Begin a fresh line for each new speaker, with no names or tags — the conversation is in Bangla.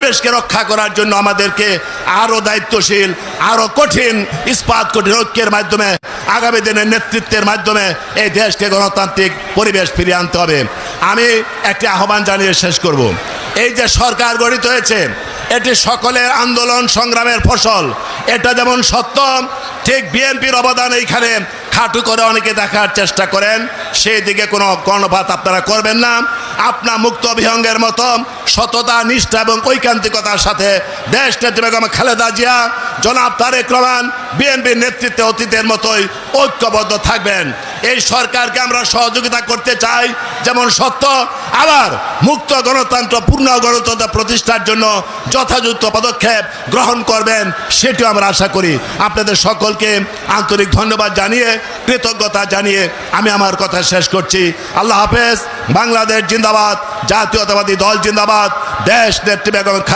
দেশকে রক্ষা করার জন্য আমাদেরকে আরো দায়িত্বশীল, আরো কঠিন, ইস্পাত কঠিন ঐক্যের মাধ্যমে আগামী দিনের নেতৃত্বের মাধ্যমে এই দেশকে গণতান্ত্রিক পরিবেশ ফিরিয়ে আনতে হবে। আমি একটি আহ্বান জানিয়ে শেষ করব। এই যে সরকার গঠিত হয়েছে, এটি সকলের আন্দোলন সংগ্রামের ফসল। এটা যেমন সত্য, ঠিক বিএনপির অবদান এইখানে খাটু করে অনেকে দেখার চেষ্টা করেন, সেই দিকে কোনো কর্ণপাত আপনারা করবেন না। আপনার মুক্ত বিহঙ্গের মতো সততা, নিষ্ঠা এবং ঐকান্তিকতার সাথে দেশ নেত্রী বেগম খালেদা জিয়া, জনাব তারেক রহমান, বিএনপির নেতৃত্বে অতীতের মতোই ঐক্যবদ্ধ থাকবেন। এই সরকারকে আমরা সহযোগিতা করতে চাই যেমন সত্য, আবার মুক্ত গণতন্ত্র, পূর্ণ গণতন্ত্র প্রতিষ্ঠার জন্য যথাযথ পদক্ষেপ গ্রহণ করবেন, সেটিও আমরা আশা করি। আপনাদের সকলকে আন্তরিক ধন্যবাদ জানিয়ে, কৃতজ্ঞতা জানিয়ে আমি আমার কথা শেষ করছি। আল্লাহ হাফেজ। বাংলাদেশ জিন্দাবাদ, জাতীয়তাবাদী দল জিন্দাবাদ, দেশ নেত্রী বেগম